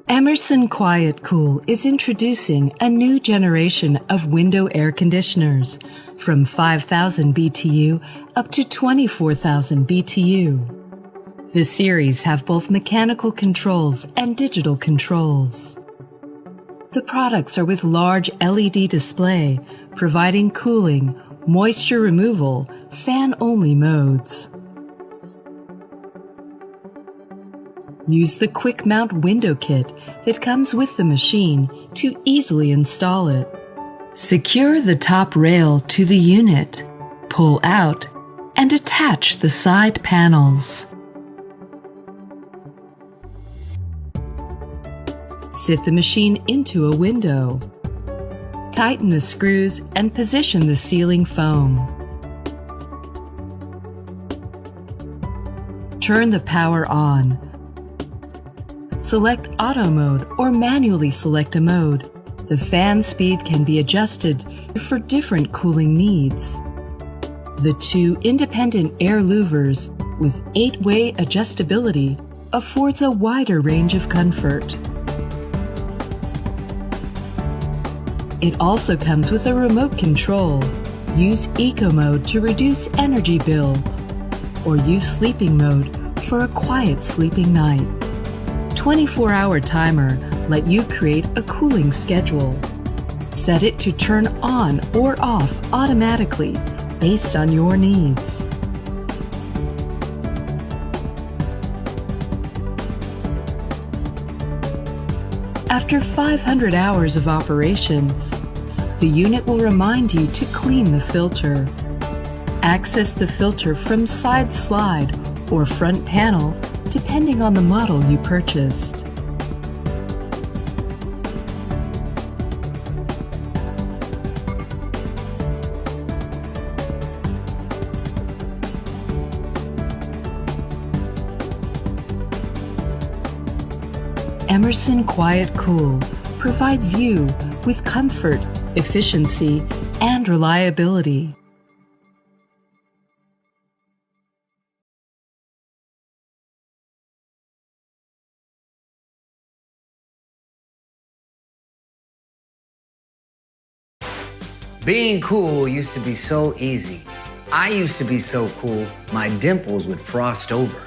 Emerson EasyCool is introducing a new generation of window air conditioners from 5,000 BTU up to 24,000 BTU. The series have both mechanical controls and digital controls. The products are with large LED display, providing cooling, moisture removal, fan-only modes. Use the quick mount window kit that comes with the machine to easily install it. Secure the top rail to the unit, pull out, and attach the side panels. Sit the machine into a window. Tighten the screws and position the sealing foam. Turn the power on. Select Auto Mode or manually select a mode. The fan speed can be adjusted for different cooling needs. The two independent air louvers with 8-way adjustability affords a wider range of comfort. It also comes with a remote control. Use Eco Mode to reduce energy bill, or use Sleeping Mode for a quiet sleeping night. 24-hour timer let you create a cooling schedule. Set it to turn on or off automatically based on your needs. After 500 hours of operation, the unit will remind you to clean the filter. Access the filter from side slide or front panel depending on the model you purchased. Emerson EasyCool provides you with comfort, efficiency, and reliability. Being cool used to be so easy. I used to be so cool, my dimples would frost over.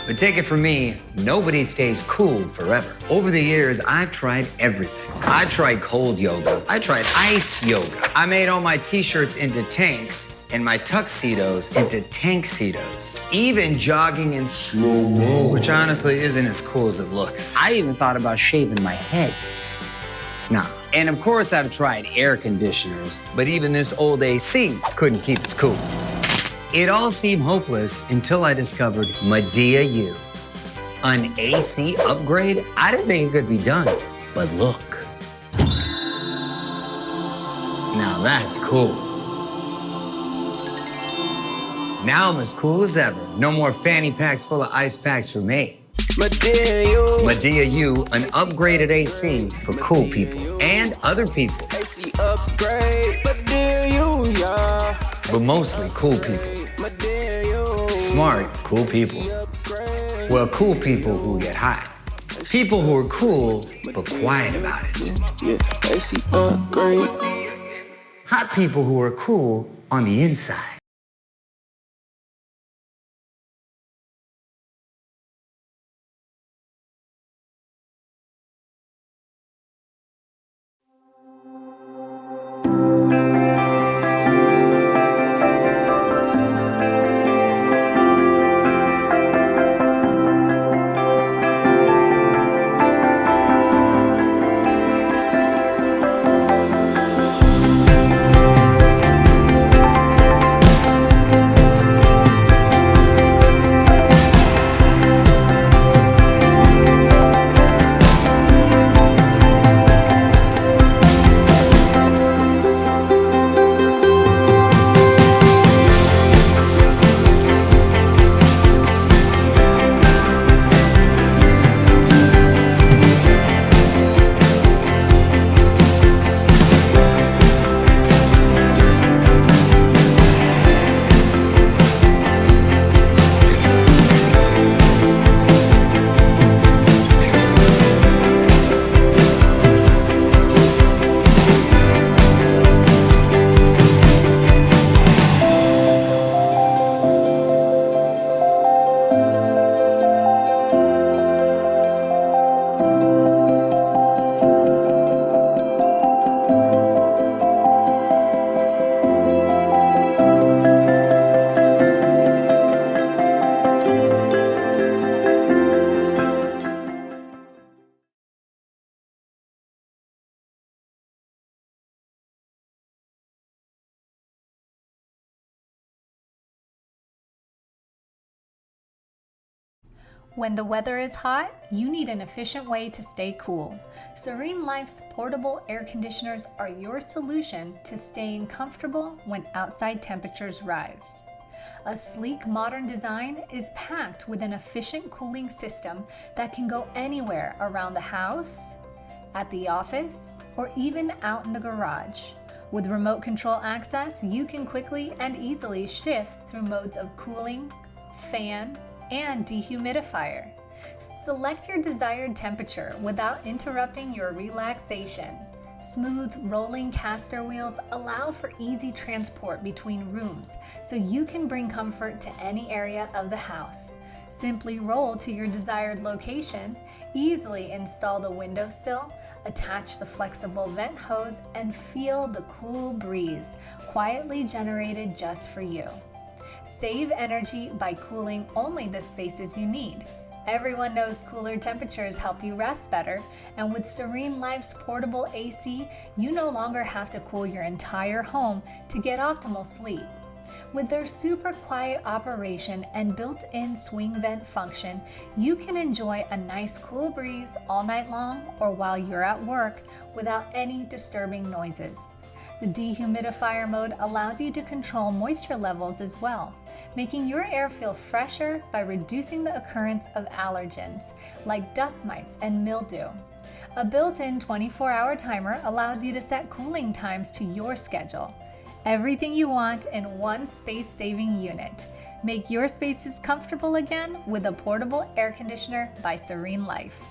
But take it from me, nobody stays cool forever. Over the years, I've tried everything. I tried cold yoga. I tried ice yoga. I made all my t-shirts into tanks and my tuxedos into tanksedos. Even jogging in slow-mo, which honestly isn't as cool as it looks. I even thought about shaving my head. Nah. And of course I've tried air conditioners, but even this old AC couldn't keep it cool. It all seemed hopeless until I discovered Midea U. An AC upgrade? I didn't think it could be done, but look. Now that's cool. Now I'm as cool as ever. No more fanny packs full of ice packs for me. Midea U, an upgraded AC for cool people and other people. AC upgrade, Midea U, yeah. But mostly cool people. Smart, cool people. Well, cool people who get hot. People who are cool, but quiet about it. Yeah, AC upgrade. Hot people who are cool on the inside. When the weather is hot, you need an efficient way to stay cool. Serene Life's portable air conditioners are your solution to staying comfortable when outside temperatures rise. A sleek, modern design is packed with an efficient cooling system that can go anywhere around the house, at the office, or even out in the garage. With remote control access, you can quickly and easily shift through modes of cooling, fan, and dehumidifier. Select your desired temperature without interrupting your relaxation. Smooth, rolling caster wheels allow for easy transport between rooms, so you can bring comfort to any area of the house. Simply roll to your desired location, easily install the windowsill, attach the flexible vent hose, and feel the cool breeze quietly generated just for you. Save energy by cooling only the spaces you need. Everyone knows cooler temperatures help you rest better, and with Serene Life's portable AC, you no longer have to cool your entire home to get optimal sleep. With their super quiet operation and built-in swing vent function, you can enjoy a nice cool breeze all night long or while you're at work without any disturbing noises. The dehumidifier mode allows you to control moisture levels as well, making your air feel fresher by reducing the occurrence of allergens like dust mites and mildew. A built-in 24-hour timer allows you to set cooling times to your schedule. Everything you want in one space-saving unit. Make your spaces comfortable again with a portable air conditioner by Serene Life.